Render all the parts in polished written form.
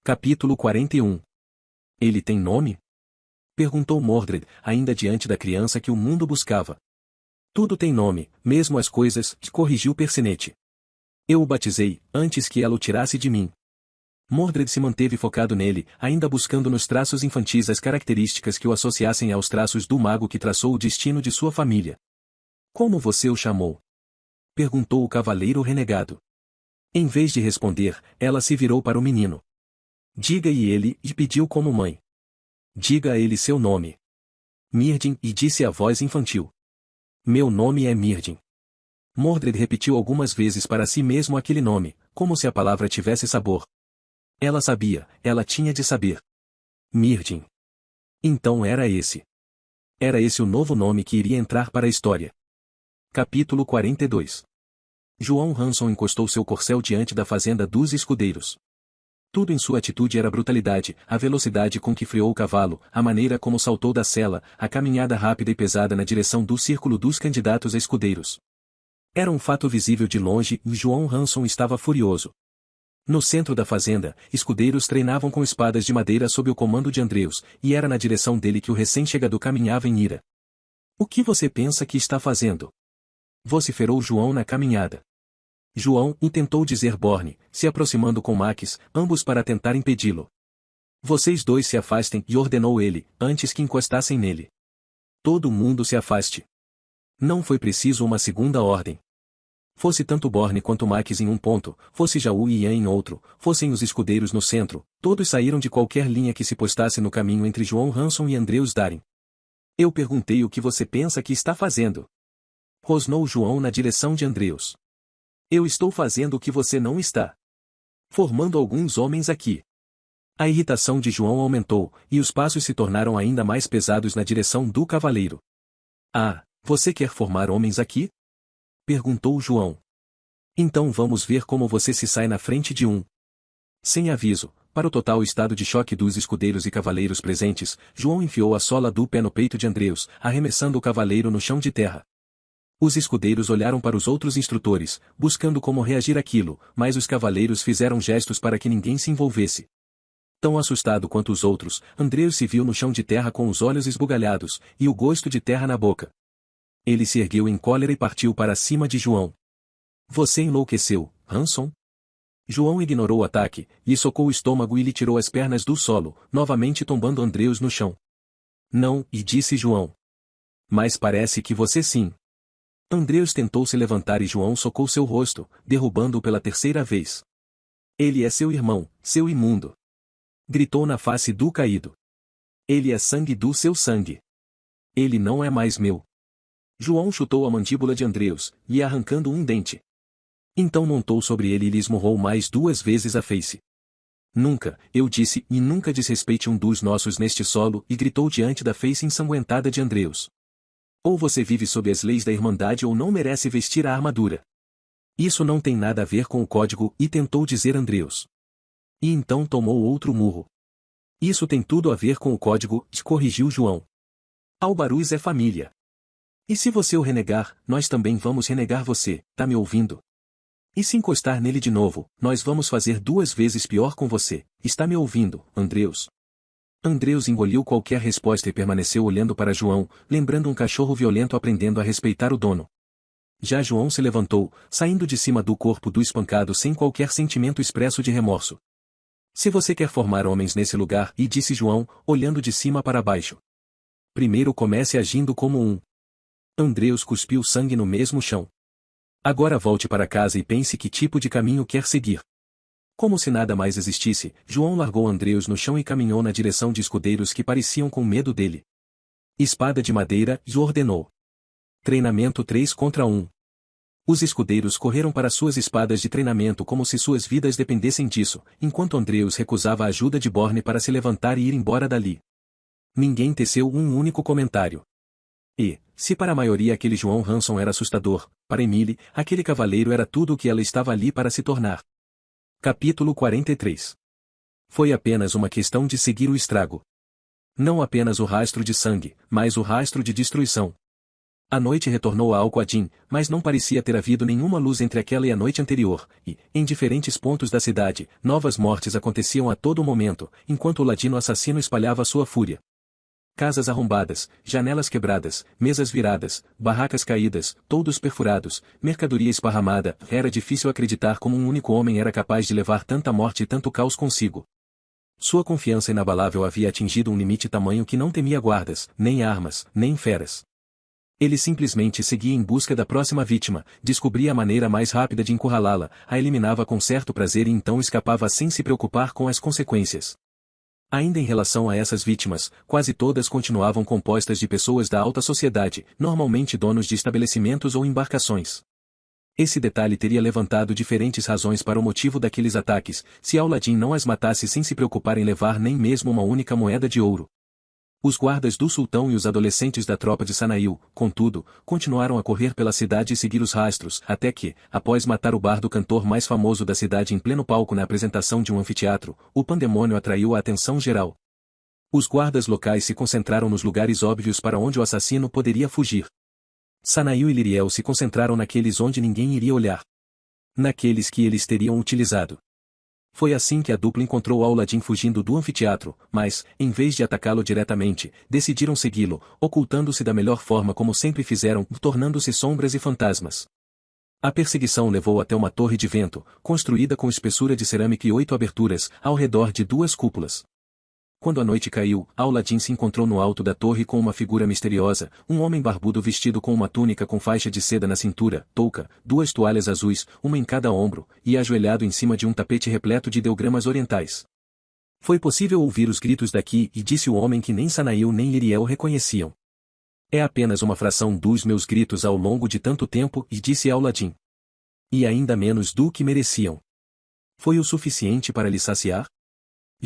Capítulo 41. Ele tem nome? Perguntou Mordred, ainda diante da criança que o mundo buscava. Tudo tem nome, mesmo as coisas, corrigiu Percinete. Eu o batizei, antes que ela o tirasse de mim. Mordred se manteve focado nele, ainda buscando nos traços infantis as características que o associassem aos traços do mago que traçou o destino de sua família. Como você o chamou? Perguntou o cavaleiro renegado. Em vez de responder, ela se virou para o menino. Diga, e ele, e pediu como mãe. Diga a ele seu nome. Myrddin, e disse a voz infantil. Meu nome é Myrddin. Mordred repetiu algumas vezes para si mesmo aquele nome, como se a palavra tivesse sabor. Ela sabia, ela tinha de saber. Myrddin. Então era esse. Era esse o novo nome que iria entrar para a história. Capítulo 42. João Hanson encostou seu corcel diante da fazenda dos escudeiros. Tudo em sua atitude era brutalidade, a velocidade com que freou o cavalo, a maneira como saltou da sela, a caminhada rápida e pesada na direção do círculo dos candidatos a escudeiros. Era um fato visível de longe e João Hanson estava furioso. No centro da fazenda, escudeiros treinavam com espadas de madeira sob o comando de Andreus, e era na direção dele que o recém-chegado caminhava em ira. O que você pensa que está fazendo? Vociferou João na caminhada. João, tentou dizer Borne, se aproximando com Max, ambos para tentar impedi-lo. Vocês dois se afastem, e ordenou ele, antes que encostassem nele. Todo mundo se afaste. Não foi preciso uma segunda ordem. Fosse tanto Borne quanto Max em um ponto, fosse Jaú e Ian em outro, fossem os escudeiros no centro, todos saíram de qualquer linha que se postasse no caminho entre João Hanson e Andreus Darin. Eu perguntei o que você pensa que está fazendo. Rosnou João na direção de Andreus. Eu estou fazendo o que você não está. Formando alguns homens aqui. A irritação de João aumentou, e os passos se tornaram ainda mais pesados na direção do cavaleiro. Ah, você quer formar homens aqui? Perguntou João. Então vamos ver como você se sai na frente de um. Sem aviso, para o total estado de choque dos escudeiros e cavaleiros presentes, João enfiou a sola do pé no peito de Andreus, arremessando o cavaleiro no chão de terra. Os escudeiros olharam para os outros instrutores, buscando como reagir àquilo, mas os cavaleiros fizeram gestos para que ninguém se envolvesse. Tão assustado quanto os outros, Andreus se viu no chão de terra com os olhos esbugalhados, e o gosto de terra na boca. Ele se ergueu em cólera e partiu para cima de João. Você enlouqueceu, Hanson? João ignorou o ataque, lhe socou o estômago e lhe tirou as pernas do solo, novamente tombando Andreus no chão. Não, e disse João. Mas parece que você sim. Andreus tentou se levantar e João socou seu rosto, derrubando-o pela terceira vez. Ele é seu irmão, seu imundo. Gritou na face do caído. Ele é sangue do seu sangue. Ele não é mais meu. João chutou a mandíbula de Andreus, lhe arrancando um dente. Então montou sobre ele e lhe esmurrou mais 2 vezes a face. Nunca, eu disse, e nunca desrespeite um dos nossos neste solo, e gritou diante da face ensanguentada de Andreus. Ou você vive sob as leis da Irmandade ou não merece vestir a armadura. Isso não tem nada a ver com o código, e tentou dizer Andreus. E então tomou outro murro. Isso tem tudo a ver com o código, corrigiu João. Albaruz é família. E se você o renegar, nós também vamos renegar você, tá me ouvindo? E se encostar nele de novo, nós vamos fazer 2 vezes pior com você, está me ouvindo, Andreus? Andreus engoliu qualquer resposta e permaneceu olhando para João, lembrando um cachorro violento aprendendo a respeitar o dono. Já João se levantou, saindo de cima do corpo do espancado sem qualquer sentimento expresso de remorso. Se você quer formar homens nesse lugar, e disse João, olhando de cima para baixo. Primeiro comece agindo como um. Andreus cuspiu sangue no mesmo chão. Agora volte para casa e pense que tipo de caminho quer seguir. Como se nada mais existisse, João largou Andreus no chão e caminhou na direção de escudeiros que pareciam com medo dele. Espada de madeira, ordenou. Treinamento 3 contra 1. Os escudeiros correram para suas espadas de treinamento como se suas vidas dependessem disso, enquanto Andreus recusava a ajuda de Borne para se levantar e ir embora dali. Ninguém teceu um único comentário. E, se para a maioria aquele João Hanson era assustador, para Emily, aquele cavaleiro era tudo o que ela estava ali para se tornar. Capítulo 43. Foi apenas uma questão de seguir o estrago. Não apenas o rastro de sangue, mas o rastro de destruição. A noite retornou a Al-Quadin, mas não parecia ter havido nenhuma luz entre aquela e a noite anterior, e, em diferentes pontos da cidade, novas mortes aconteciam a todo momento, enquanto o ladino assassino espalhava sua fúria. Casas arrombadas, janelas quebradas, mesas viradas, barracas caídas, toldos perfurados, mercadoria esparramada, era difícil acreditar como um único homem era capaz de levar tanta morte e tanto caos consigo. Sua confiança inabalável havia atingido um limite tamanho que não temia guardas, nem armas, nem feras. Ele simplesmente seguia em busca da próxima vítima, descobria a maneira mais rápida de encurralá-la, a eliminava com certo prazer e então escapava sem se preocupar com as consequências. Ainda em relação a essas vítimas, quase todas continuavam compostas de pessoas da alta sociedade, normalmente donos de estabelecimentos ou embarcações. Esse detalhe teria levantado diferentes razões para o motivo daqueles ataques, se Al-Ladin não as matasse sem se preocupar em levar nem mesmo uma única moeda de ouro. Os guardas do sultão e os adolescentes da tropa de Sanail, contudo, continuaram a correr pela cidade e seguir os rastros, até que, após matar o bardo cantor mais famoso da cidade em pleno palco na apresentação de um anfiteatro, o pandemônio atraiu a atenção geral. Os guardas locais se concentraram nos lugares óbvios para onde o assassino poderia fugir. Sanail e Liriel se concentraram naqueles onde ninguém iria olhar. Naqueles que eles teriam utilizado. Foi assim que a dupla encontrou Al-Ladin fugindo do anfiteatro, mas, em vez de atacá-lo diretamente, decidiram segui-lo, ocultando-se da melhor forma como sempre fizeram, tornando-se sombras e fantasmas. A perseguição levou até uma torre de vento, construída com espessura de cerâmica e 8 aberturas, ao redor de 2 cúpulas. Quando a noite caiu, Al-Ladin se encontrou no alto da torre com uma figura misteriosa, um homem barbudo vestido com uma túnica com faixa de seda na cintura, touca, 2 toalhas azuis, uma em cada ombro, e ajoelhado em cima de um tapete repleto de ideogramas orientais. Foi possível ouvir os gritos daqui, e disse o homem que nem Sanail nem Liriel reconheciam. É apenas uma fração dos meus gritos ao longo de tanto tempo, e disse Al-Ladin. E ainda menos do que mereciam. Foi o suficiente para lhe saciar?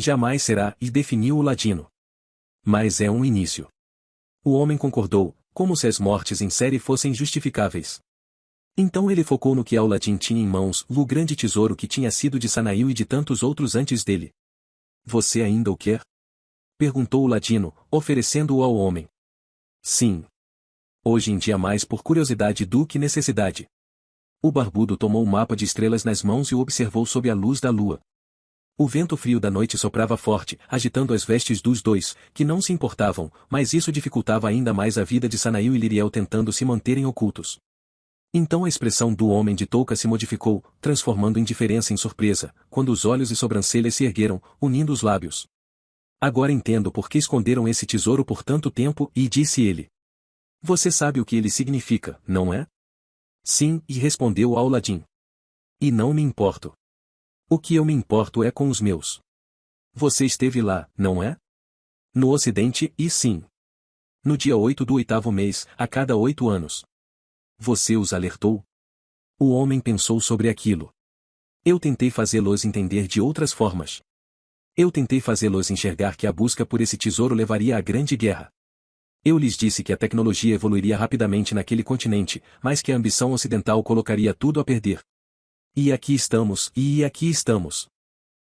Jamais será, e definiu o ladino. Mas é um início. O homem concordou, como se as mortes em série fossem justificáveis. Então ele focou no que Al-Ladin tinha em mãos, o grande tesouro que tinha sido de Sanail e de tantos outros antes dele. Você ainda o quer? Perguntou o ladino, oferecendo-o ao homem. Sim. Hoje em dia mais por curiosidade do que necessidade. O barbudo tomou um mapa de estrelas nas mãos e o observou sob a luz da lua. O vento frio da noite soprava forte, agitando as vestes dos dois, que não se importavam, mas isso dificultava ainda mais a vida de Sanail e Liriel tentando se manterem ocultos. Então a expressão do homem de touca se modificou, transformando indiferença em surpresa, quando os olhos e sobrancelhas se ergueram, unindo os lábios. Agora entendo por que esconderam esse tesouro por tanto tempo, e disse ele. Você sabe o que ele significa, não é? Sim, e respondeu Al-Ladin. E não me importo. O que eu me importo é com os meus. Você esteve lá, não é? No Ocidente, e sim. No dia 8 do 8º mês, a cada 8 anos. Você os alertou? O homem pensou sobre aquilo. Eu tentei fazê-los entender de outras formas. Eu tentei fazê-los enxergar que a busca por esse tesouro levaria à grande guerra. Eu lhes disse que a tecnologia evoluiria rapidamente naquele continente, mas que a ambição ocidental colocaria tudo a perder. E aqui estamos, e aqui estamos.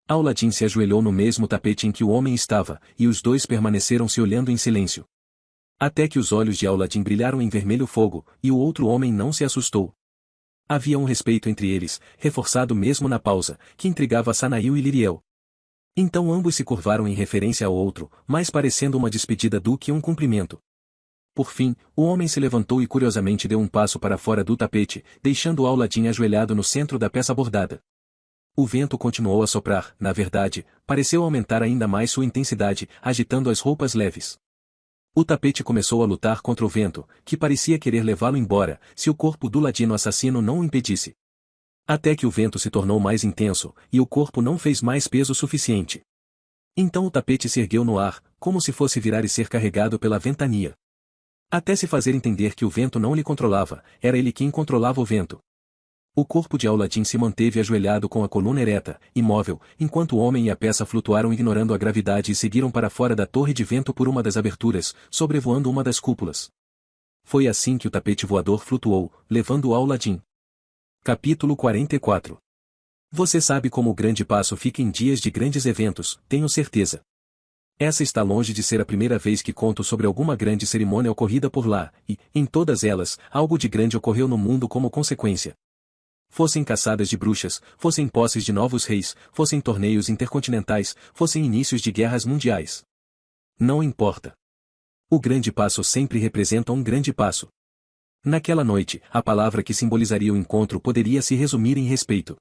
Al-Ladin se ajoelhou no mesmo tapete em que o homem estava, e os dois permaneceram se olhando em silêncio. Até que os olhos de Al-Ladin brilharam em vermelho fogo, e o outro homem não se assustou. Havia um respeito entre eles, reforçado mesmo na pausa, que intrigava Sanail e Liriel. Então ambos se curvaram em referência ao outro, mais parecendo uma despedida do que um cumprimento. Por fim, o homem se levantou e curiosamente deu um passo para fora do tapete, deixando Al-Ladin ajoelhado no centro da peça bordada. O vento continuou a soprar, na verdade, pareceu aumentar ainda mais sua intensidade, agitando as roupas leves. O tapete começou a lutar contra o vento, que parecia querer levá-lo embora, se o corpo do ladino assassino não o impedisse. Até que o vento se tornou mais intenso, e o corpo não fez mais peso suficiente. Então o tapete se ergueu no ar, como se fosse virar e ser carregado pela ventania. Até se fazer entender que o vento não lhe controlava, era ele quem controlava o vento. O corpo de Al-Ladin se manteve ajoelhado com a coluna ereta, imóvel, enquanto o homem e a peça flutuaram ignorando a gravidade e seguiram para fora da torre de vento por uma das aberturas, sobrevoando uma das cúpulas. Foi assim que o tapete voador flutuou, levando Al-Ladin. Capítulo 44. Você sabe como o grande passo fica em dias de grandes eventos, tenho certeza. Essa está longe de ser a primeira vez que conto sobre alguma grande cerimônia ocorrida por lá, e, em todas elas, algo de grande ocorreu no mundo como consequência. Fossem caçadas de bruxas, fossem posses de novos reis, fossem torneios intercontinentais, fossem inícios de guerras mundiais. Não importa. O grande passo sempre representa um grande passo. Naquela noite, a palavra que simbolizaria o encontro poderia se resumir em respeito.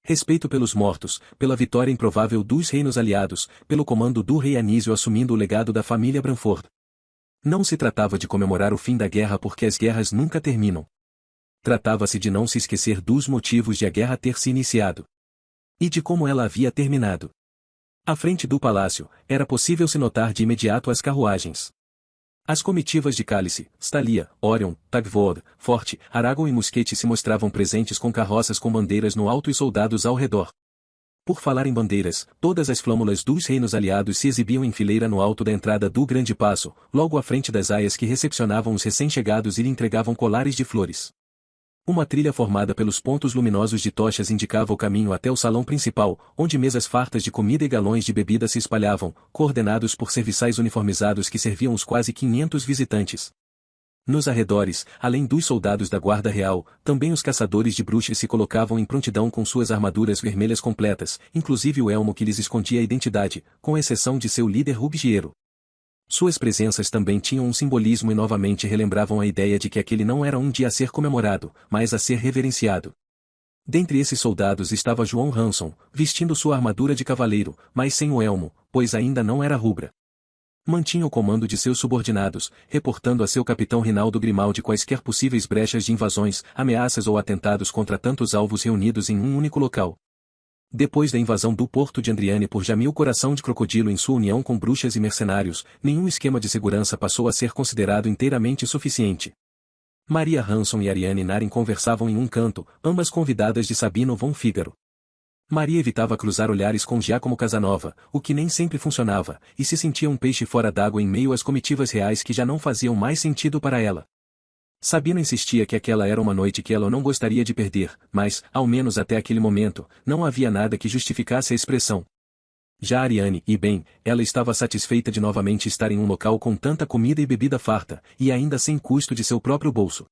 Respeito pelos mortos, pela vitória improvável dos reinos aliados, pelo comando do rei Anísio assumindo o legado da família Branford. Não se tratava de comemorar o fim da guerra porque as guerras nunca terminam. Tratava-se de não se esquecer dos motivos de a guerra ter se iniciado. E de como ela havia terminado. À frente do palácio, era possível se notar de imediato as carruagens. As comitivas de Cálice, Stalia, Orion, Tagvold, Forte, Aragorn e Mosquete se mostravam presentes com carroças com bandeiras no alto e soldados ao redor. Por falar em bandeiras, todas as flâmulas dos reinos aliados se exibiam em fileira no alto da entrada do Grande Paço, logo à frente das aias que recepcionavam os recém-chegados e lhe entregavam colares de flores. Uma trilha formada pelos pontos luminosos de tochas indicava o caminho até o salão principal, onde mesas fartas de comida e galões de bebida se espalhavam, coordenados por serviçais uniformizados que serviam os quase 500 visitantes. Nos arredores, além dos soldados da Guarda Real, também os caçadores de bruxas se colocavam em prontidão com suas armaduras vermelhas completas, inclusive o elmo que lhes escondia a identidade, com exceção de seu líder Ruggiero. Suas presenças também tinham um simbolismo e novamente relembravam a ideia de que aquele não era um dia a ser comemorado, mas a ser reverenciado. Dentre esses soldados estava João Hanson, vestindo sua armadura de cavaleiro, mas sem o elmo, pois ainda não era rubra. Mantinha o comando de seus subordinados, reportando a seu capitão Rinaldo Grimaldi quaisquer possíveis brechas de invasões, ameaças ou atentados contra tantos alvos reunidos em um único local. Depois da invasão do porto de Andriane por Jamil Coração de Crocodilo em sua união com bruxas e mercenários, nenhum esquema de segurança passou a ser considerado inteiramente suficiente. Maria Hanson e Ariane Naren conversavam em um canto, ambas convidadas de Sabino von Fígaro. Maria evitava cruzar olhares com Giacomo Casanova, o que nem sempre funcionava, e se sentia um peixe fora d'água em meio às comitivas reais que já não faziam mais sentido para ela. Sabina insistia que aquela era uma noite que ela não gostaria de perder, mas, ao menos até aquele momento, não havia nada que justificasse a expressão. Já Ariane, e bem, ela estava satisfeita de novamente estar em um local com tanta comida e bebida farta, e ainda sem custo de seu próprio bolso.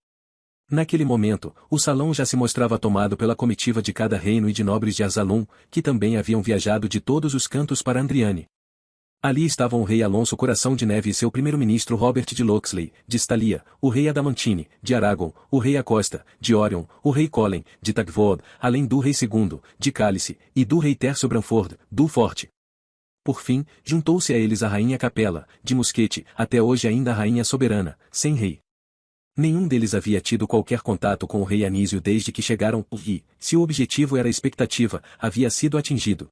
Naquele momento, o salão já se mostrava tomado pela comitiva de cada reino e de nobres de Arzalum, que também haviam viajado de todos os cantos para Andriane. Ali estavam o rei Alonso Coração de Neve e seu primeiro-ministro Robert de Locksley, de Stalia, o rei Adamantine, de Aragorn, o rei Acosta, de Orion, o rei Colin, de Tagvold, além do rei II, de Cálice, e do rei Tércio Branford, do Forte. Por fim, juntou-se a eles a rainha Capela, de Mosquete, até hoje ainda a rainha soberana, sem rei. Nenhum deles havia tido qualquer contato com o rei Anísio desde que chegaram e, se o objetivo era a expectativa, havia sido atingido.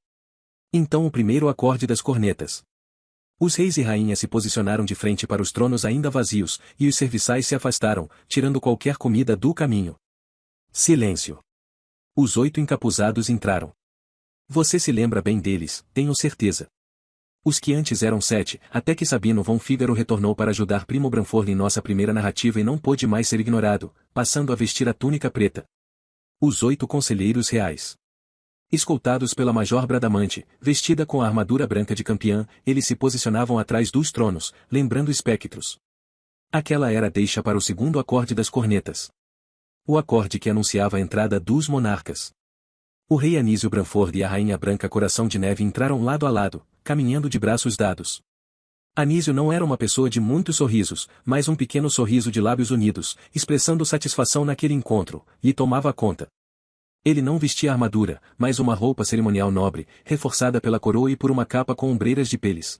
Então o primeiro acorde das cornetas. Os reis e rainhas se posicionaram de frente para os tronos ainda vazios, e os serviçais se afastaram, tirando qualquer comida do caminho. Silêncio. Os 8 encapuzados entraram. Você se lembra bem deles, tenho certeza. Os que antes eram 7, até que Sabino von Fígaro retornou para ajudar Primo Branford em nossa primeira narrativa e não pôde mais ser ignorado, passando a vestir a túnica preta. Os 8 conselheiros reais. Escoltados pela Major Bradamante, vestida com a armadura branca de campeã, eles se posicionavam atrás dos tronos, lembrando espectros. Aquela era a deixa para o segundo acorde das cornetas. O acorde que anunciava a entrada dos monarcas. O rei Anísio Branford e a rainha Branca Coração de Neve entraram lado a lado, caminhando de braços dados. Anísio não era uma pessoa de muitos sorrisos, mas um pequeno sorriso de lábios unidos, expressando satisfação naquele encontro, lhe tomava conta. Ele não vestia armadura, mas uma roupa cerimonial nobre, reforçada pela coroa e por uma capa com ombreiras de peles.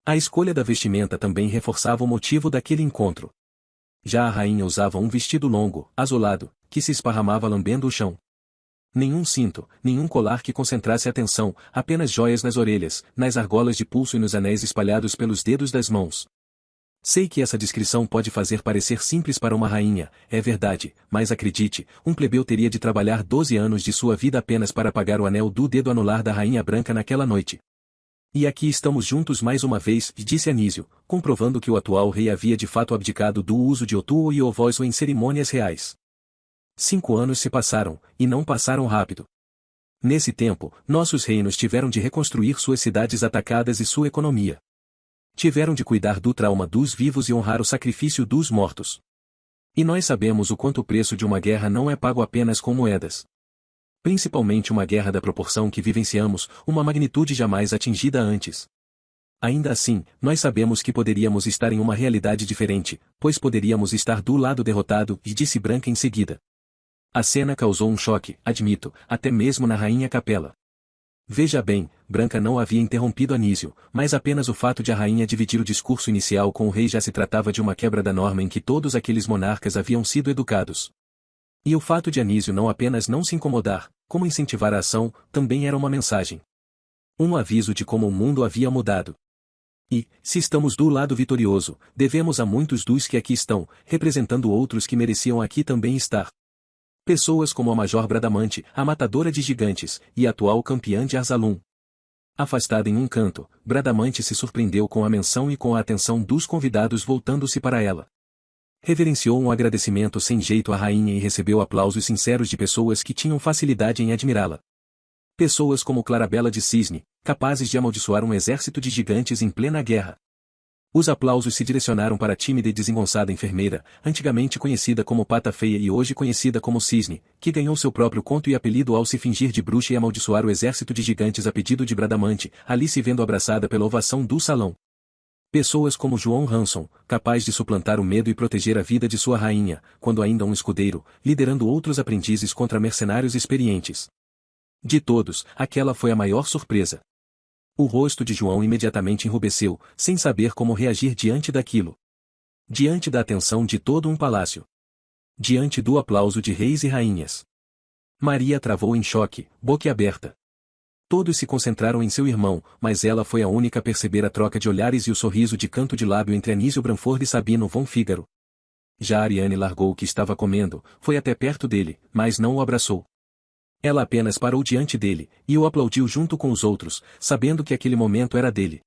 A escolha da vestimenta também reforçava o motivo daquele encontro. Já a rainha usava um vestido longo, azulado, que se esparramava lambendo o chão. Nenhum cinto, nenhum colar que concentrasse atenção, apenas joias nas orelhas, nas argolas de pulso e nos anéis espalhados pelos dedos das mãos. Sei que essa descrição pode fazer parecer simples para uma rainha, é verdade, mas acredite, um plebeu teria de trabalhar 12 anos de sua vida apenas para pagar o anel do dedo anular da rainha branca naquela noite. E aqui estamos juntos mais uma vez, disse Anísio, comprovando que o atual rei havia de fato abdicado do uso de Otuo e Ovoiso em cerimônias reais. 5 anos se passaram, e não passaram rápido. Nesse tempo, nossos reinos tiveram de reconstruir suas cidades atacadas e sua economia. Tiveram de cuidar do trauma dos vivos e honrar o sacrifício dos mortos. E nós sabemos o quanto o preço de uma guerra não é pago apenas com moedas. Principalmente uma guerra da proporção que vivenciamos, uma magnitude jamais atingida antes. Ainda assim, nós sabemos que poderíamos estar em uma realidade diferente, pois poderíamos estar do lado derrotado, e disse Branca em seguida. A cena causou um choque, admito, até mesmo na Rainha Capela. Veja bem, Branca não havia interrompido Anísio, mas apenas o fato de a rainha dividir o discurso inicial com o rei já se tratava de uma quebra da norma em que todos aqueles monarcas haviam sido educados. E o fato de Anísio não apenas não se incomodar, como incentivar a ação, também era uma mensagem. Um aviso de como o mundo havia mudado. E, se estamos do lado vitorioso, devemos a muitos dos que aqui estão, representando outros que mereciam aqui também estar. Pessoas como a Major Bradamante, a matadora de gigantes, e a atual campeã de Arzalum. Afastada em um canto, Bradamante se surpreendeu com a menção e com a atenção dos convidados voltando-se para ela. Reverenciou um agradecimento sem jeito à rainha e recebeu aplausos sinceros de pessoas que tinham facilidade em admirá-la. Pessoas como Clarabella de Cisne, capazes de amaldiçoar um exército de gigantes em plena guerra. Os aplausos se direcionaram para a tímida e desengonçada enfermeira, antigamente conhecida como Pata Feia e hoje conhecida como Cisne, que ganhou seu próprio conto e apelido ao se fingir de bruxa e amaldiçoar o exército de gigantes a pedido de Bradamante, ali se vendo abraçada pela ovação do salão. Pessoas como João Hanson, capaz de suplantar o medo e proteger a vida de sua rainha, quando ainda um escudeiro, liderando outros aprendizes contra mercenários experientes. De todos, aquela foi a maior surpresa. O rosto de João imediatamente enrubesceu, sem saber como reagir diante daquilo. Diante da atenção de todo um palácio. Diante do aplauso de reis e rainhas. Maria travou em choque, boquiaberta. Todos se concentraram em seu irmão, mas ela foi a única a perceber a troca de olhares e o sorriso de canto de lábio entre Anísio Branford e Sabino von Fígaro. Já Ariane largou o que estava comendo, foi até perto dele, mas não o abraçou. Ela apenas parou diante dele, e o aplaudiu junto com os outros, sabendo que aquele momento era dele.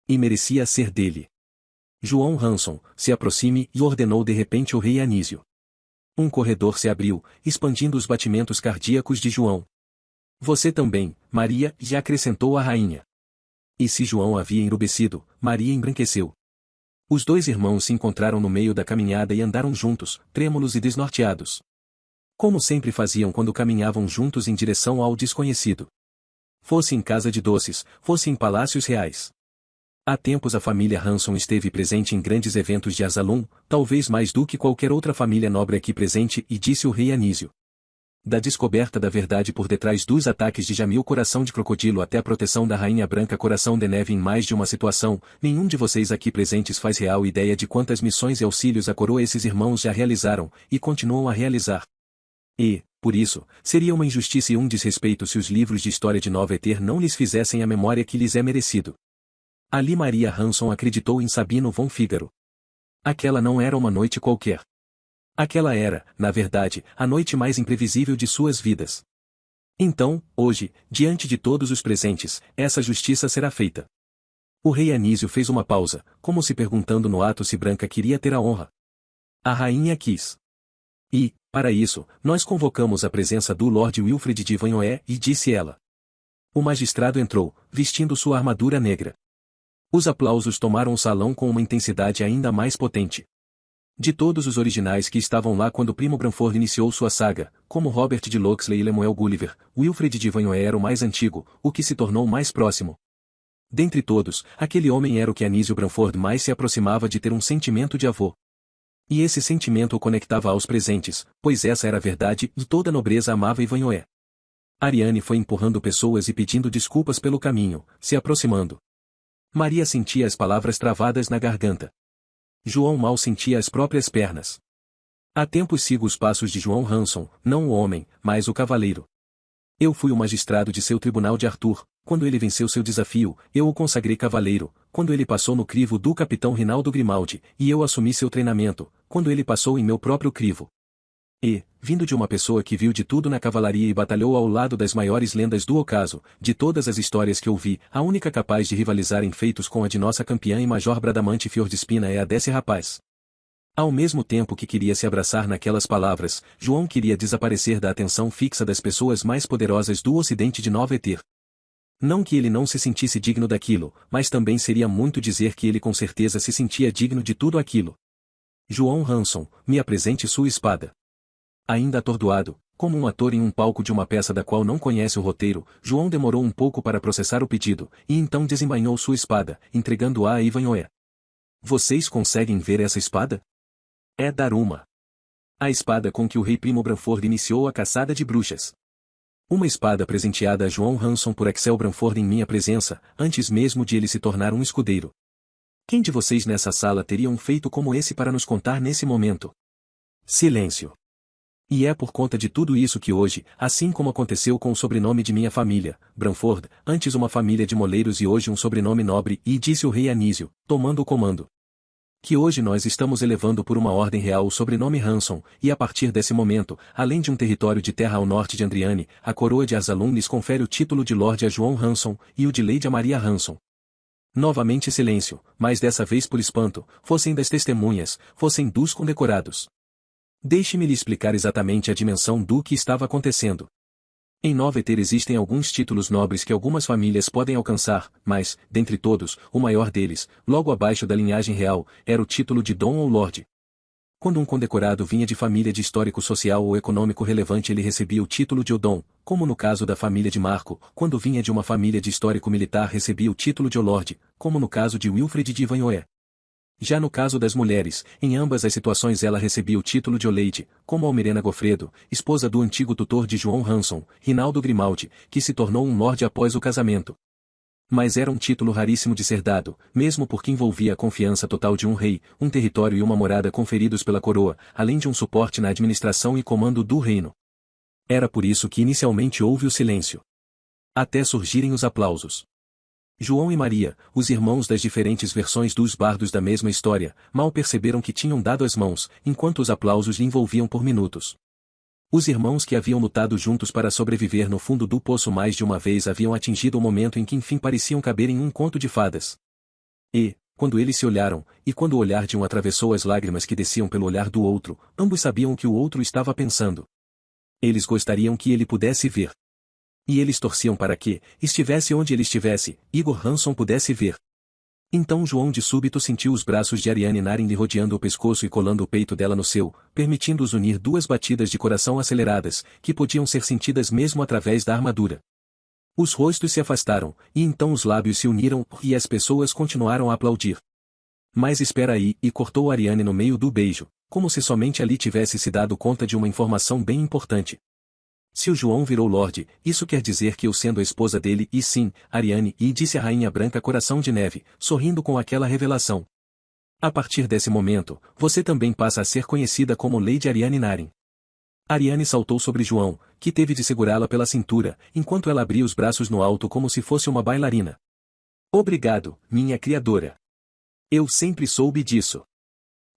E merecia ser dele. João Hanson, se aproxime, e ordenou de repente o rei Anísio. Um corredor se abriu, expandindo os batimentos cardíacos de João. Você também, Maria, já acrescentou a rainha. E se João havia enrubescido, Maria embranqueceu. Os dois irmãos se encontraram no meio da caminhada e andaram juntos, trêmulos e desnorteados. Como sempre faziam quando caminhavam juntos em direção ao desconhecido. Fosse em casa de doces, fosse em palácios reais. Há tempos a família Hanson esteve presente em grandes eventos de Arzalum, talvez mais do que qualquer outra família nobre aqui presente, e disse o rei Anísio. Da descoberta da verdade por detrás dos ataques de Jamil Coração de Crocodilo até a proteção da Rainha Branca Coração de Neve em mais de uma situação, nenhum de vocês aqui presentes faz real ideia de quantas missões e auxílios a coroa esses irmãos já realizaram, e continuam a realizar. E, por isso, seria uma injustiça e um desrespeito se os livros de história de Nova Eter não lhes fizessem a memória que lhes é merecido. Ali Maria Hanson acreditou em Sabino von Fígaro. Aquela não era uma noite qualquer. Aquela era, na verdade, a noite mais imprevisível de suas vidas. Então, hoje, diante de todos os presentes, essa justiça será feita. O rei Anísio fez uma pausa, como se perguntando no ato se Branca queria ter a honra. A rainha quis. E, para isso, nós convocamos a presença do Lord Wilfred de Vanhoé, e disse ela. O magistrado entrou, vestindo sua armadura negra. Os aplausos tomaram o salão com uma intensidade ainda mais potente. De todos os originais que estavam lá quando Primo Branford iniciou sua saga, como Robert de Locksley e Lemuel Gulliver, Wilfred de Vanhoé era o mais antigo, o que se tornou mais próximo. Dentre todos, aquele homem era o que Anísio Branford mais se aproximava de ter um sentimento de avô. E esse sentimento o conectava aos presentes, pois essa era a verdade, e toda a nobreza amava Ivanhoé. Ariane foi empurrando pessoas e pedindo desculpas pelo caminho, se aproximando. Maria sentia as palavras travadas na garganta. João mal sentia as próprias pernas. Há tempos sigo os passos de João Hanson, não o homem, mas o cavaleiro. Eu fui o magistrado de seu tribunal de Arthur, quando ele venceu seu desafio, eu o consagrei cavaleiro, quando ele passou no crivo do capitão Rinaldo Grimaldi, e eu assumi seu treinamento, quando ele passou em meu próprio crivo. E, vindo de uma pessoa que viu de tudo na cavalaria e batalhou ao lado das maiores lendas do ocaso, de todas as histórias que ouvi, a única capaz de rivalizar em feitos com a de nossa campeã e major Bradamante Fiordespina é a desse rapaz. Ao mesmo tempo que queria se abraçar naquelas palavras, João queria desaparecer da atenção fixa das pessoas mais poderosas do ocidente de Nova Eter. Não que ele não se sentisse digno daquilo, mas também seria muito dizer que ele com certeza se sentia digno de tudo aquilo. João Hanson, me apresente sua espada. Ainda atordoado, como um ator em um palco de uma peça da qual não conhece o roteiro, João demorou um pouco para processar o pedido, e então desembainhou sua espada, entregando-a a Ivanhoe. Vocês conseguem ver essa espada? É Daruma. A espada com que o rei Primo Branford iniciou a caçada de bruxas. Uma espada presenteada a João Hanson por Axel Branford em minha presença, antes mesmo de ele se tornar um escudeiro. Quem de vocês nessa sala teria um feito como esse para nos contar nesse momento? Silêncio. E é por conta de tudo isso que hoje, assim como aconteceu com o sobrenome de minha família, Branford, antes uma família de moleiros e hoje um sobrenome nobre, e disse o rei Anísio, tomando o comando, que hoje nós estamos elevando por uma ordem real o sobrenome Hanson, e a partir desse momento, além de um território de terra ao norte de Andriane, a coroa de Arzalum lhes confere o título de Lorde a João Hanson, e o de Lady a Maria Hanson. Novamente silêncio, mas dessa vez por espanto, fossem das testemunhas, fossem dos condecorados. Deixe-me lhe explicar exatamente a dimensão do que estava acontecendo. Em Nova Eter existem alguns títulos nobres que algumas famílias podem alcançar, mas, dentre todos, o maior deles, logo abaixo da linhagem real, era o título de Dom ou Lorde. Quando um condecorado vinha de família de histórico social ou econômico relevante ele recebia o título de Odom, como no caso da família de Marco, quando vinha de uma família de histórico militar recebia o título de Olorde, como no caso de Wilfred de Ivanhoe. Já no caso das mulheres, em ambas as situações ela recebia o título de Oleide, como Almirena Gofredo, esposa do antigo tutor de João Hanson, Rinaldo Grimaldi, que se tornou um lorde após o casamento. Mas era um título raríssimo de ser dado, mesmo porque envolvia a confiança total de um rei, um território e uma morada conferidos pela coroa, além de um suporte na administração e comando do reino. Era por isso que inicialmente houve o silêncio. Até surgirem os aplausos. João e Maria, os irmãos das diferentes versões dos bardos da mesma história, mal perceberam que tinham dado as mãos, enquanto os aplausos lhe envolviam por minutos. Os irmãos que haviam lutado juntos para sobreviver no fundo do poço mais de uma vez haviam atingido o momento em que enfim pareciam caber em um conto de fadas. E, quando eles se olharam, e quando o olhar de um atravessou as lágrimas que desciam pelo olhar do outro, ambos sabiam o que o outro estava pensando. Eles gostariam que ele pudesse ver. E eles torciam para que, estivesse onde ele estivesse, Igor Hanson pudesse ver. Então João de súbito sentiu os braços de Ariane Naren lhe rodeando o pescoço e colando o peito dela no seu, permitindo-os unir duas batidas de coração aceleradas, que podiam ser sentidas mesmo através da armadura. Os rostos se afastaram, e então os lábios se uniram, e as pessoas continuaram a aplaudir. Mas espera aí, e cortou Ariane no meio do beijo, como se somente ali tivesse se dado conta de uma informação bem importante. Se o João virou Lorde, isso quer dizer que eu sendo a esposa dele e sim, Ariane, e disse a Rainha Branca Coração de Neve, sorrindo com aquela revelação. A partir desse momento, você também passa a ser conhecida como Lady Ariane Naren. Ariane saltou sobre João, que teve de segurá-la pela cintura, enquanto ela abria os braços no alto como se fosse uma bailarina. Obrigado, minha criadora. Eu sempre soube disso.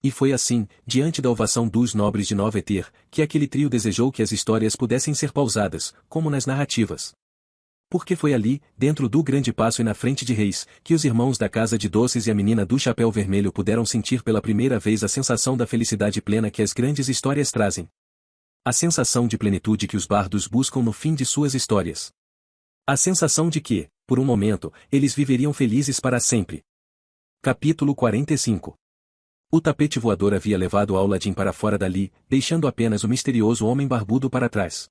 E foi assim, diante da ovação dos nobres de Nova Eter, que aquele trio desejou que as histórias pudessem ser pausadas, como nas narrativas. Porque foi ali, dentro do grande paço e na frente de Reis, que os irmãos da Casa de Doces e a menina do chapéu vermelho puderam sentir pela primeira vez a sensação da felicidade plena que as grandes histórias trazem. A sensação de plenitude que os bardos buscam no fim de suas histórias. A sensação de que, por um momento, eles viveriam felizes para sempre. Capítulo 45. O tapete voador havia levado Aladdin para fora dali, deixando apenas o misterioso homem barbudo para trás.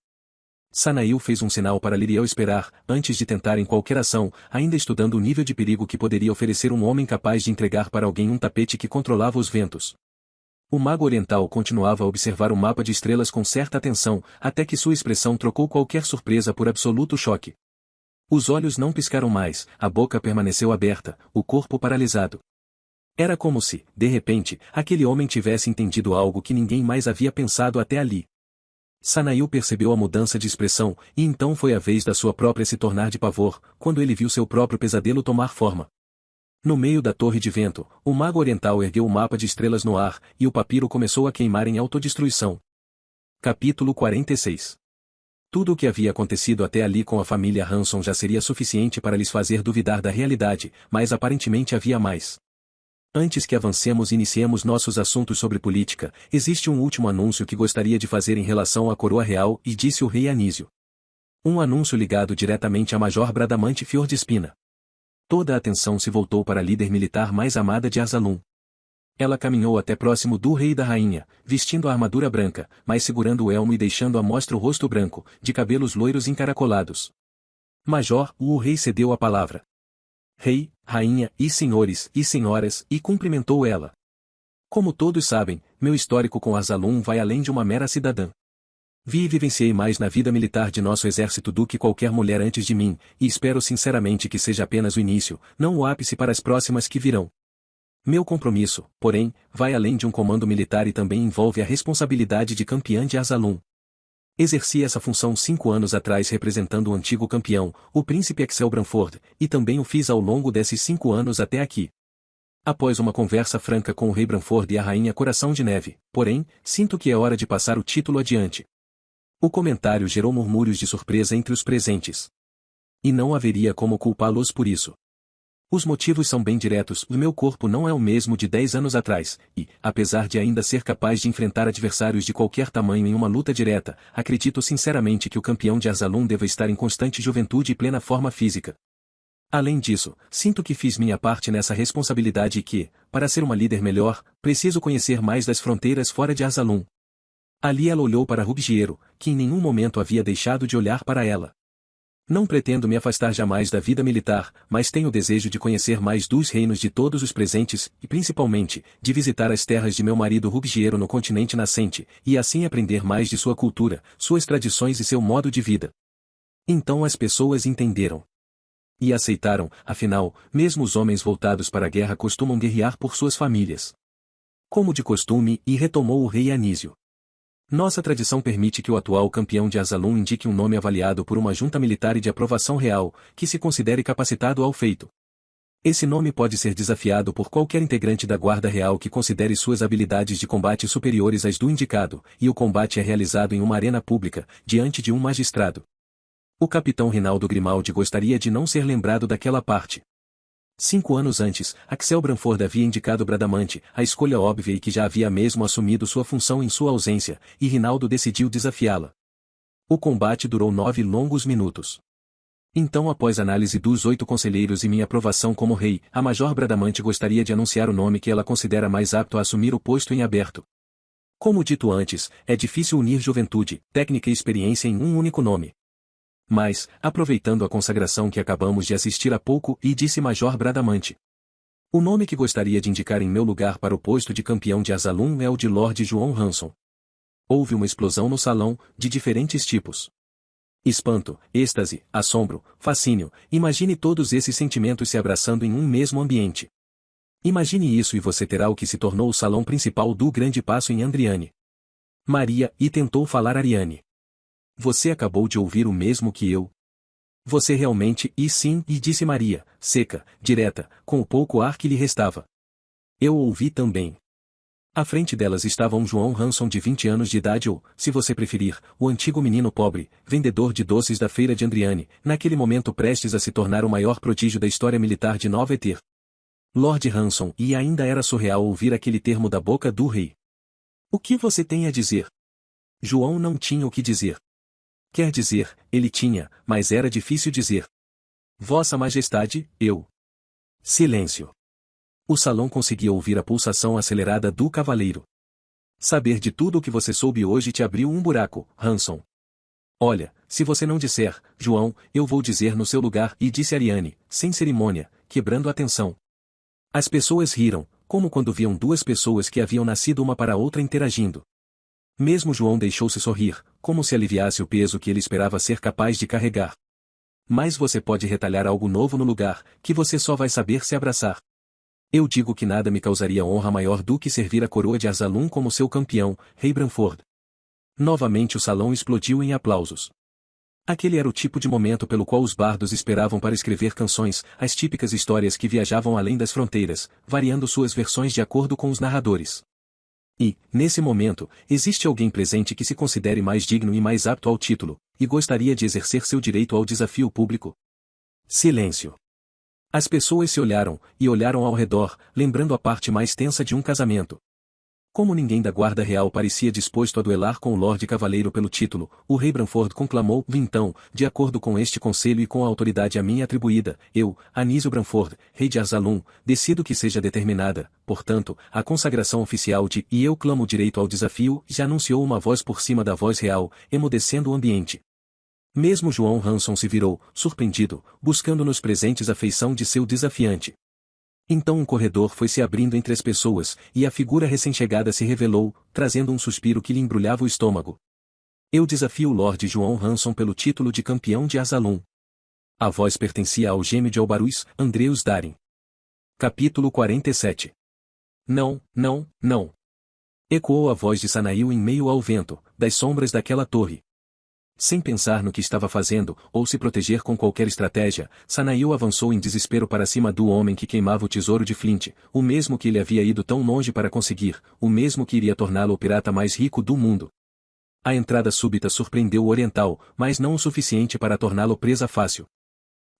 Sanail fez um sinal para Liriel esperar, antes de tentarem qualquer ação, ainda estudando o nível de perigo que poderia oferecer um homem capaz de entregar para alguém um tapete que controlava os ventos. O mago oriental continuava a observar o mapa de estrelas com certa atenção, até que sua expressão trocou qualquer surpresa por absoluto choque. Os olhos não piscaram mais, a boca permaneceu aberta, o corpo paralisado. Era como se, de repente, aquele homem tivesse entendido algo que ninguém mais havia pensado até ali. Sanail percebeu a mudança de expressão, e então foi a vez da sua própria se tornar de pavor, quando ele viu seu próprio pesadelo tomar forma. No meio da torre de vento, o mago oriental ergueu o mapa de estrelas no ar, e o papiro começou a queimar em autodestruição. Capítulo 46. Tudo o que havia acontecido até ali com a família Hanson já seria suficiente para lhes fazer duvidar da realidade, mas aparentemente havia mais. Antes que avancemos e iniciemos nossos assuntos sobre política, existe um último anúncio que gostaria de fazer em relação à coroa real, e disse o rei Anísio. Um anúncio ligado diretamente a Major Bradamante Fiordespina. Toda a atenção se voltou para a líder militar mais amada de Arsalum. Ela caminhou até próximo do rei e da rainha, vestindo a armadura branca, mas segurando o elmo e deixando à mostra o rosto branco, de cabelos loiros encaracolados. Major, o rei cedeu a palavra. Rei, rainha, e senhores, e senhoras, e cumprimentou ela. Como todos sabem, meu histórico com Arsalum vai além de uma mera cidadã. Vi e vivenciei mais na vida militar de nosso exército do que qualquer mulher antes de mim, e espero sinceramente que seja apenas o início, não o ápice para as próximas que virão. Meu compromisso, porém, vai além de um comando militar e também envolve a responsabilidade de campeã de Arsalum. Exerci essa função 5 anos atrás representando o antigo campeão, o príncipe Axel Branford, e também o fiz ao longo desses 5 anos até aqui. Após uma conversa franca com o rei Branford e a rainha Coração de Neve, porém, sinto que é hora de passar o título adiante. O comentário gerou murmúrios de surpresa entre os presentes. E não haveria como culpá-los por isso. Os motivos são bem diretos, o meu corpo não é o mesmo de 10 anos atrás, e, apesar de ainda ser capaz de enfrentar adversários de qualquer tamanho em uma luta direta, acredito sinceramente que o campeão de Arsalum deva estar em constante juventude e plena forma física. Além disso, sinto que fiz minha parte nessa responsabilidade e que, para ser uma líder melhor, preciso conhecer mais das fronteiras fora de Arsalum. Ali ela olhou para Ruggiero, que em nenhum momento havia deixado de olhar para ela. Não pretendo me afastar jamais da vida militar, mas tenho o desejo de conhecer mais dos reinos de todos os presentes, e principalmente, de visitar as terras de meu marido Ruggiero no continente nascente, e assim aprender mais de sua cultura, suas tradições e seu modo de vida. Então as pessoas entenderam. E aceitaram, afinal, mesmo os homens voltados para a guerra costumam guerrear por suas famílias. Como de costume, e retomou o rei Anísio. Nossa tradição permite que o atual campeão de Arsalum indique um nome avaliado por uma junta militar e de aprovação real, que se considere capacitado ao feito. Esse nome pode ser desafiado por qualquer integrante da Guarda Real que considere suas habilidades de combate superiores às do indicado, e o combate é realizado em uma arena pública, diante de um magistrado. O capitão Rinaldo Grimaldi gostaria de não ser lembrado daquela parte. 5 anos antes, Axel Branford havia indicado Bradamante, a escolha óbvia e que já havia mesmo assumido sua função em sua ausência, e Rinaldo decidiu desafiá-la. O combate durou 9 longos minutos. Então, após análise dos 8 conselheiros e minha aprovação como rei, a Major Bradamante gostaria de anunciar o nome que ela considera mais apto a assumir o posto em aberto. Como dito antes, é difícil unir juventude, técnica e experiência em um único nome. Mas, aproveitando a consagração que acabamos de assistir há pouco, e disse Major Bradamante. O nome que gostaria de indicar em meu lugar para o posto de campeão de Arsalum é o de Lord João Hanson. Houve uma explosão no salão, de diferentes tipos. Espanto, êxtase, assombro, fascínio, imagine todos esses sentimentos se abraçando em um mesmo ambiente. Imagine isso e você terá o que se tornou o salão principal do Grande Paço em Andriane. Maria, e tentou falar Ariane. Você acabou de ouvir o mesmo que eu? Você realmente, e sim, e disse Maria, seca, direta, com o pouco ar que lhe restava. Eu ouvi também. À frente delas estava um João Hanson de 20 anos de idade ou, se você preferir, o antigo menino pobre, vendedor de doces da feira de Andriane, naquele momento prestes a se tornar o maior prodígio da história militar de Nova Eter. Lord Hanson, e ainda era surreal ouvir aquele termo da boca do rei. O que você tem a dizer? João não tinha o que dizer. Quer dizer, ele tinha, mas era difícil dizer. Vossa Majestade, eu. Silêncio. O salão conseguia ouvir a pulsação acelerada do cavaleiro. Saber de tudo o que você soube hoje te abriu um buraco, Hanson. Olha, se você não disser, João, eu vou dizer no seu lugar, e disse Ariane, sem cerimônia, quebrando a tensão. As pessoas riram, como quando viam 2 pessoas que haviam nascido uma para a outra interagindo. Mesmo João deixou-se sorrir, como se aliviasse o peso que ele esperava ser capaz de carregar. Mas você pode retalhar algo novo no lugar, que você só vai saber se abraçar. Eu digo que nada me causaria honra maior do que servir a coroa de Arsalum como seu campeão, Rei Branford. Novamente o salão explodiu em aplausos. Aquele era o tipo de momento pelo qual os bardos esperavam para escrever canções, as típicas histórias que viajavam além das fronteiras, variando suas versões de acordo com os narradores. E, nesse momento, existe alguém presente que se considere mais digno e mais apto ao título, e gostaria de exercer seu direito ao desafio público? Silêncio. As pessoas se olharam, e olharam ao redor, lembrando a parte mais tensa de um casamento. Como ninguém da guarda real parecia disposto a duelar com o Lorde Cavaleiro pelo título, o rei Branford conclamou: então, de acordo com este conselho e com a autoridade a mim atribuída, eu, Anísio Branford, rei de Arzalum, decido que seja determinada, portanto, a consagração oficial de "e eu clamo direito ao desafio", já anunciou uma voz por cima da voz real, emudecendo o ambiente. Mesmo João Hanson se virou, surpreendido, buscando nos presentes a feição de seu desafiante. Então um corredor foi se abrindo entre as pessoas, e a figura recém-chegada se revelou, trazendo um suspiro que lhe embrulhava o estômago. Eu desafio o Lorde João Hanson pelo título de campeão de Arzalum. A voz pertencia ao gêmeo de Albarus, Andreus Darin. Capítulo 47. Não, não, não. Ecoou a voz de Sanail em meio ao vento, das sombras daquela torre. Sem pensar no que estava fazendo, ou se proteger com qualquer estratégia, Sanail avançou em desespero para cima do homem que queimava o tesouro de Flint, o mesmo que ele havia ido tão longe para conseguir, o mesmo que iria torná-lo o pirata mais rico do mundo. A entrada súbita surpreendeu o oriental, mas não o suficiente para torná-lo presa fácil.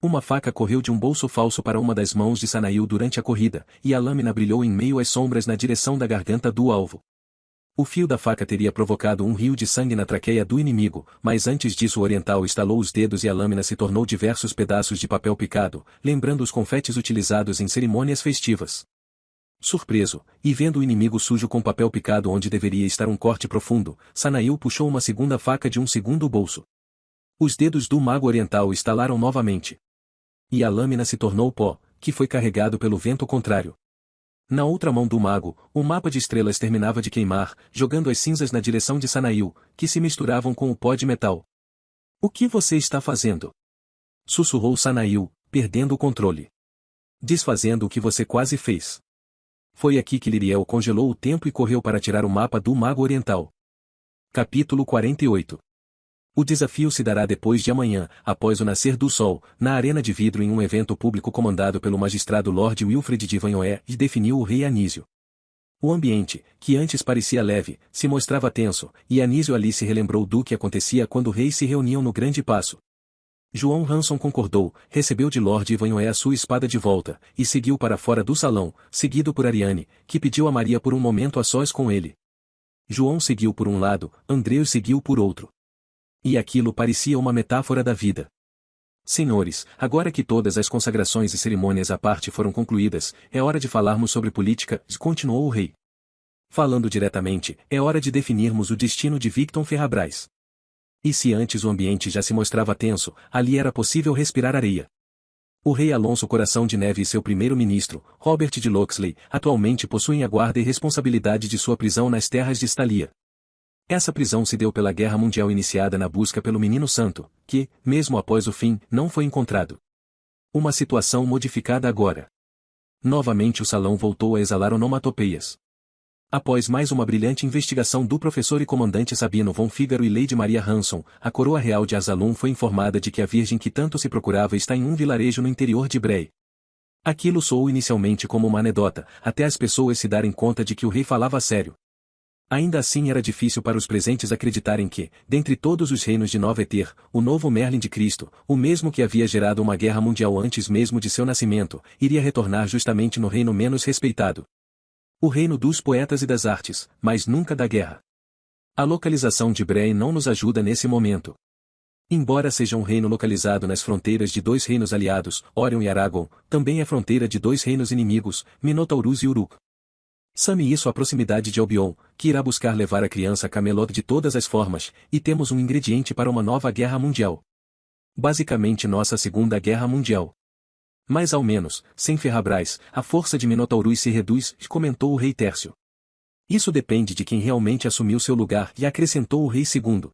Uma faca correu de um bolso falso para uma das mãos de Sanail durante a corrida, e a lâmina brilhou em meio às sombras na direção da garganta do alvo. O fio da faca teria provocado um rio de sangue na traqueia do inimigo, mas antes disso o oriental estalou os dedos e a lâmina se tornou diversos pedaços de papel picado, lembrando os confetes utilizados em cerimônias festivas. Surpreso, e vendo o inimigo sujo com papel picado onde deveria estar um corte profundo, Sanail puxou uma segunda faca de um segundo bolso. Os dedos do mago oriental estalaram novamente. E a lâmina se tornou pó, que foi carregado pelo vento contrário. Na outra mão do mago, o mapa de estrelas terminava de queimar, jogando as cinzas na direção de Sanail, que se misturavam com o pó de metal. "O que você está fazendo?" sussurrou Sanail, perdendo o controle. "Desfazendo o que você quase fez." Foi aqui que Liriel congelou o tempo e correu para tirar o mapa do mago oriental. Capítulo 48. O desafio se dará depois de amanhã, após o nascer do sol, na arena de vidro em um evento público comandado pelo magistrado Lord Wilfred de Vanhoé, e definiu o rei Anísio. O ambiente, que antes parecia leve, se mostrava tenso, e Anísio ali se relembrou do que acontecia quando reis se reuniam no Grande Paço. João Hanson concordou, recebeu de Lord Vanhoé a sua espada de volta, e seguiu para fora do salão, seguido por Ariane, que pediu a Maria por um momento a sós com ele. João seguiu por um lado, Andreus seguiu por outro. E aquilo parecia uma metáfora da vida. "Senhores, agora que todas as consagrações e cerimônias à parte foram concluídas, é hora de falarmos sobre política", continuou o rei. "Falando diretamente, é hora de definirmos o destino de Victor Ferrabras." E se antes o ambiente já se mostrava tenso, ali era possível respirar areia. O rei Alonso Coração de Neve e seu primeiro-ministro, Robert de Locksley, atualmente possuem a guarda e responsabilidade de sua prisão nas terras de Stalia. Essa prisão se deu pela Guerra Mundial iniciada na busca pelo Menino Santo, que, mesmo após o fim, não foi encontrado. Uma situação modificada agora. Novamente o salão voltou a exalar onomatopeias. Após mais uma brilhante investigação do professor e comandante Sabino von Fígaro e Lady Maria Hanson, a coroa real de Arzalum foi informada de que a virgem que tanto se procurava está em um vilarejo no interior de Bray. Aquilo soou inicialmente como uma anedota, até as pessoas se darem conta de que o rei falava a sério. Ainda assim era difícil para os presentes acreditarem que, dentre todos os reinos de Nova Eter, o novo Merlin de Cristo, o mesmo que havia gerado uma guerra mundial antes mesmo de seu nascimento, iria retornar justamente no reino menos respeitado. O reino dos poetas e das artes, mas nunca da guerra. A localização de Bray não nos ajuda nesse momento. Embora seja um reino localizado nas fronteiras de dois reinos aliados, Orion e Aragorn, também é fronteira de dois reinos inimigos, Minotaurus e Uruk. Some isso à proximidade de Albion, que irá buscar levar a criança a Camelot de todas as formas, e temos um ingrediente para uma nova guerra mundial. Basicamente nossa segunda guerra mundial. Mas ao menos, sem Ferrabras, a força de Minotaurus se reduz, comentou o rei Tércio. Isso depende de quem realmente assumiu seu lugar, e acrescentou o rei segundo.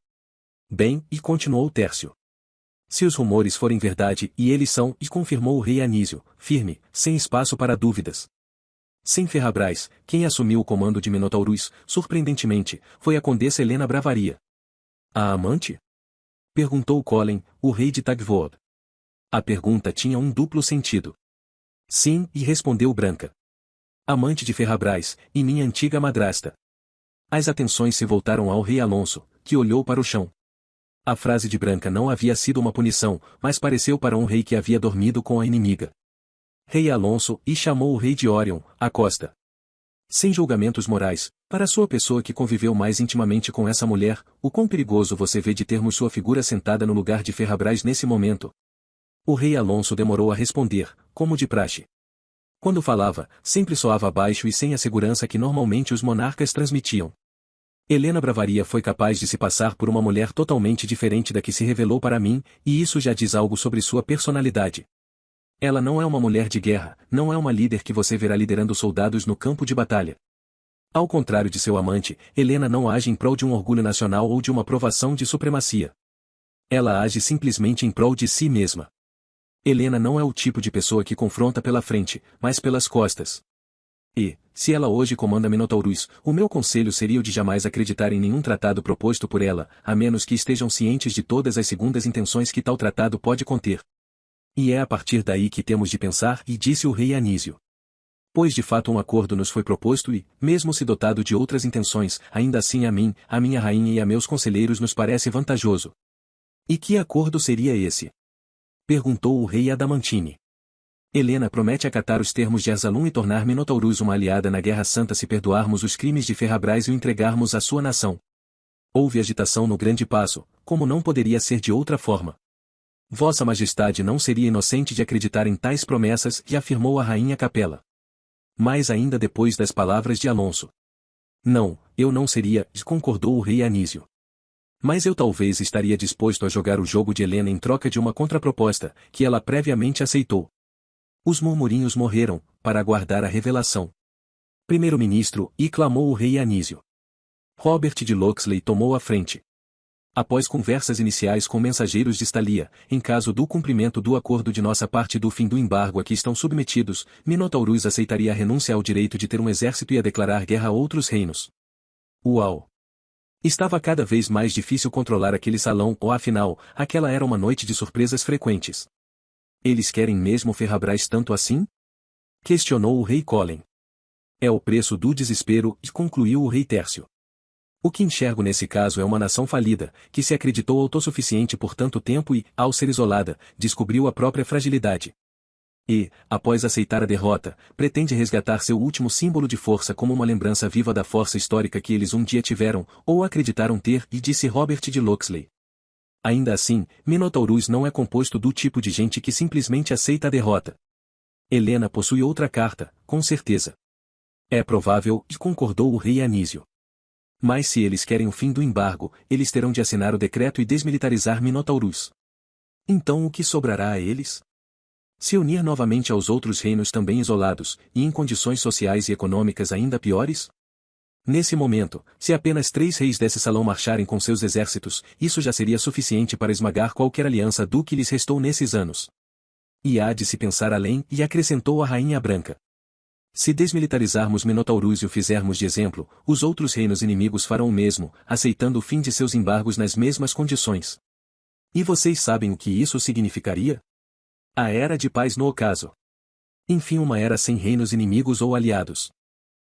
Bem, e continuou Tércio. Se os rumores forem verdade, e eles são, e confirmou o rei Anísio, firme, sem espaço para dúvidas. Sem Ferrabras, quem assumiu o comando de Minotaurus, surpreendentemente, foi a condessa Helena Bravaria. A amante? Perguntou Colin, o rei de Tagvood. A pergunta tinha um duplo sentido. Sim, e respondeu Branca. Amante de Ferrabras, e minha antiga madrasta. As atenções se voltaram ao rei Alonso, que olhou para o chão. A frase de Branca não havia sido uma punição, mas pareceu para um rei que havia dormido com a inimiga. Rei Alonso, e chamou o rei de Orion, à costa. Sem julgamentos morais, para sua pessoa que conviveu mais intimamente com essa mulher, o quão perigoso você vê de termos sua figura sentada no lugar de Ferrabras nesse momento? O rei Alonso demorou a responder, como de praxe. Quando falava, sempre soava baixo e sem a segurança que normalmente os monarcas transmitiam. Helena Bavaria foi capaz de se passar por uma mulher totalmente diferente da que se revelou para mim, e isso já diz algo sobre sua personalidade. Ela não é uma mulher de guerra, não é uma líder que você verá liderando soldados no campo de batalha. Ao contrário de seu amante, Helena não age em prol de um orgulho nacional ou de uma provação de supremacia. Ela age simplesmente em prol de si mesma. Helena não é o tipo de pessoa que confronta pela frente, mas pelas costas. E, se ela hoje comanda Minotaurus, o meu conselho seria o de jamais acreditar em nenhum tratado proposto por ela, a menos que estejam cientes de todas as segundas intenções que tal tratado pode conter. E é a partir daí que temos de pensar, e disse o rei Anísio. Pois de fato um acordo nos foi proposto e, mesmo se dotado de outras intenções, ainda assim a mim, a minha rainha e a meus conselheiros nos parece vantajoso. E que acordo seria esse? Perguntou o rei Adamantine. Helena promete acatar os termos de Arsalum e tornar Minotaurus uma aliada na Guerra Santa se perdoarmos os crimes de Ferrabras e o entregarmos à sua nação. Houve agitação no Grande Paço, como não poderia ser de outra forma. Vossa Majestade não seria inocente de acreditar em tais promessas, e afirmou a rainha Capela. Mais ainda depois das palavras de Alonso. Não, eu não seria, concordou o rei Anísio. Mas eu talvez estaria disposto a jogar o jogo de Helena em troca de uma contraproposta, que ela previamente aceitou. Os murmurinhos morreram, para aguardar a revelação. Primeiro-ministro, e clamou o rei Anísio. Robert de Locksley tomou a frente. Após conversas iniciais com mensageiros de Stalia, em caso do cumprimento do acordo de nossa parte do fim do embargo a que estão submetidos, Minotaurus aceitaria a renúncia ao direito de ter um exército e a declarar guerra a outros reinos. Uau! Estava cada vez mais difícil controlar aquele salão, ou afinal, aquela era uma noite de surpresas frequentes. Eles querem mesmo Ferrabras tanto assim? Questionou o rei Colin. É o preço do desespero, e concluiu o rei Tércio. O que enxergo nesse caso é uma nação falida, que se acreditou autossuficiente por tanto tempo e, ao ser isolada, descobriu a própria fragilidade. E, após aceitar a derrota, pretende resgatar seu último símbolo de força como uma lembrança viva da força histórica que eles um dia tiveram, ou acreditaram ter, e disse Robert de Locksley. Ainda assim, Minotaurus não é composto do tipo de gente que simplesmente aceita a derrota. Helena possui outra carta, com certeza. É provável, e concordou o rei Anísio. Mas se eles querem o fim do embargo, eles terão de assinar o decreto e desmilitarizar Minotaurus. Então o que sobrará a eles? Se unir novamente aos outros reinos também isolados, e em condições sociais e econômicas ainda piores? Nesse momento, se apenas 3 reis desse salão marcharem com seus exércitos, isso já seria suficiente para esmagar qualquer aliança do que lhes restou nesses anos. E há de se pensar além, e acrescentou a rainha branca. Se desmilitarizarmos Minotaurus e o fizermos de exemplo, os outros reinos inimigos farão o mesmo, aceitando o fim de seus embargos nas mesmas condições. E vocês sabem o que isso significaria? A era de paz no ocaso. Enfim, uma era sem reinos inimigos ou aliados.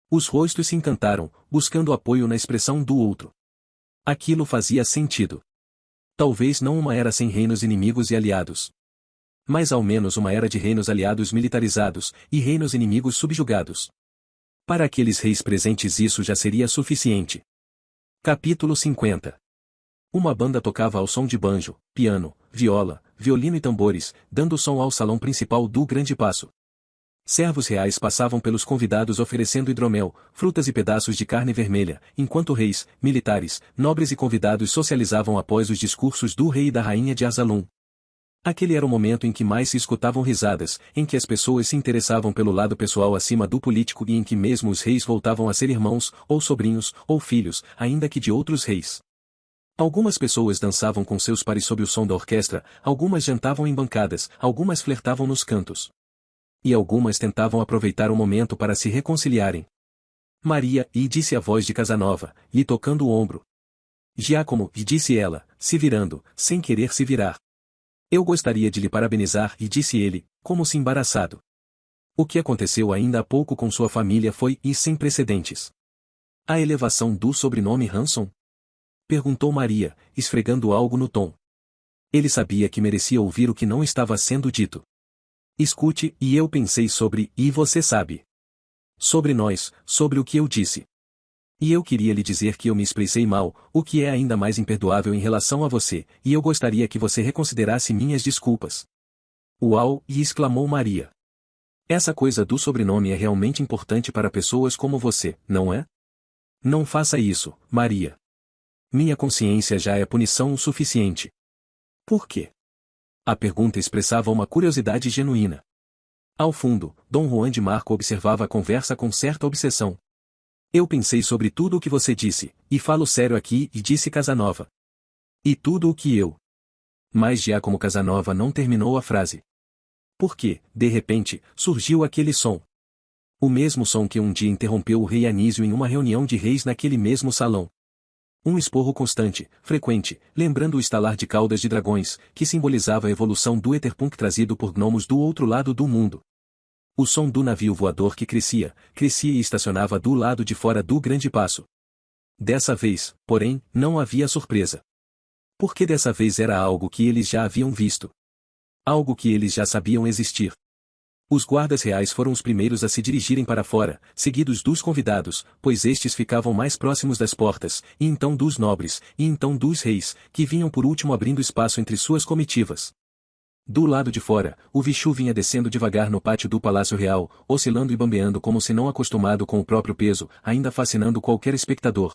Os rostos se encantaram, buscando apoio na expressão do outro. Aquilo fazia sentido. Talvez não uma era sem reinos inimigos e aliados. Mas ao menos uma era de reinos aliados militarizados, e reinos inimigos subjugados. Para aqueles reis presentes isso já seria suficiente. Capítulo 50. Uma banda tocava ao som de banjo, piano, viola, violino e tambores, dando som ao salão principal do Grande Paço. Servos reais passavam pelos convidados oferecendo hidromel, frutas e pedaços de carne vermelha, enquanto reis, militares, nobres e convidados socializavam após os discursos do rei e da rainha de Arsalum. Aquele era o momento em que mais se escutavam risadas, em que as pessoas se interessavam pelo lado pessoal acima do político e em que mesmo os reis voltavam a ser irmãos, ou sobrinhos, ou filhos, ainda que de outros reis. Algumas pessoas dançavam com seus pares sob o som da orquestra, algumas jantavam em bancadas, algumas flertavam nos cantos. E algumas tentavam aproveitar o momento para se reconciliarem. Maria, e disse a voz de Casanova, lhe tocando o ombro. Giacomo, e disse ela, se virando, sem querer se virar. Eu gostaria de lhe parabenizar, e disse ele, como se embaraçado. O que aconteceu ainda há pouco com sua família foi, e sem precedentes. A elevação do sobrenome Hanson? Perguntou Maria, esfregando algo no tom. Ele sabia que merecia ouvir o que não estava sendo dito. Escute, e eu pensei sobre, e você sabe. Sobre nós, sobre o que eu disse. E eu queria lhe dizer que eu me expressei mal, o que é ainda mais imperdoável em relação a você, e eu gostaria que você reconsiderasse minhas desculpas. Uau! E exclamou Maria. Essa coisa do sobrenome é realmente importante para pessoas como você, não é? Não faça isso, Maria. Minha consciência já é punição o suficiente. Por quê? A pergunta expressava uma curiosidade genuína. Ao fundo, Dom Juan de Marco observava a conversa com certa obsessão. Eu pensei sobre tudo o que você disse, e falo sério aqui, e disse Casanova. E tudo o que eu. Mas Giacomo Casanova não terminou a frase. Porque, de repente, surgiu aquele som. O mesmo som que um dia interrompeu o rei Anísio em uma reunião de reis naquele mesmo salão. Um esporro constante, frequente, lembrando o estalar de caudas de dragões, que simbolizava a evolução do Etherpunk trazido por gnomos do outro lado do mundo. O som do navio voador que crescia e estacionava do lado de fora do grande passo. Dessa vez, porém, não havia surpresa. Porque dessa vez era algo que eles já haviam visto. Algo que eles já sabiam existir. Os guardas reais foram os primeiros a se dirigirem para fora, seguidos dos convidados, pois estes ficavam mais próximos das portas, e então dos nobres, e então dos reis, que vinham por último abrindo espaço entre suas comitivas. Do lado de fora, o Vichu vinha descendo devagar no pátio do Palácio Real, oscilando e bambeando como se não acostumado com o próprio peso, ainda fascinando qualquer espectador.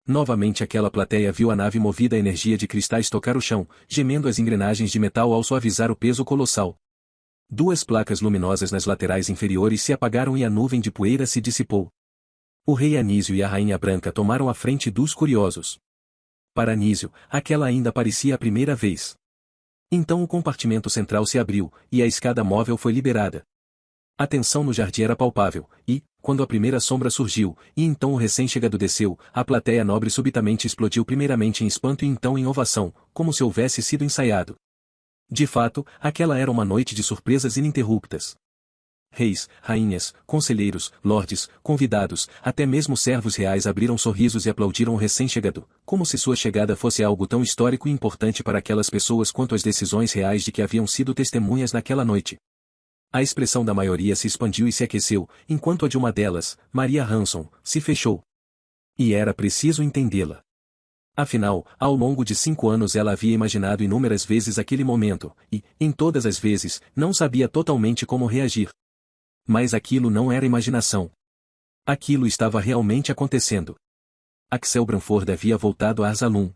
Novamente aquela plateia viu a nave movida a energia de cristais tocar o chão, gemendo as engrenagens de metal ao suavizar o peso colossal. Duas placas luminosas nas laterais inferiores se apagaram e a nuvem de poeira se dissipou. O rei Anísio e a rainha branca tomaram a frente dos curiosos. Para Anísio, aquela ainda parecia a primeira vez. Então o compartimento central se abriu, e a escada móvel foi liberada. A tensão no jardim era palpável, e, quando a primeira sombra surgiu, e então o recém-chegado desceu, a plateia nobre subitamente explodiu primeiramente em espanto e então em ovação, como se houvesse sido ensaiado. De fato, aquela era uma noite de surpresas ininterruptas. Reis, rainhas, conselheiros, lordes, convidados, até mesmo servos reais abriram sorrisos e aplaudiram o recém-chegado, como se sua chegada fosse algo tão histórico e importante para aquelas pessoas quanto as decisões reais de que haviam sido testemunhas naquela noite. A expressão da maioria se expandiu e se aqueceu, enquanto a de uma delas, Maria Hanson, se fechou. E era preciso entendê-la. Afinal, ao longo de 5 anos ela havia imaginado inúmeras vezes aquele momento, e, em todas as vezes, não sabia totalmente como reagir. Mas aquilo não era imaginação. Aquilo estava realmente acontecendo. Axel Branford havia voltado a Arsalum.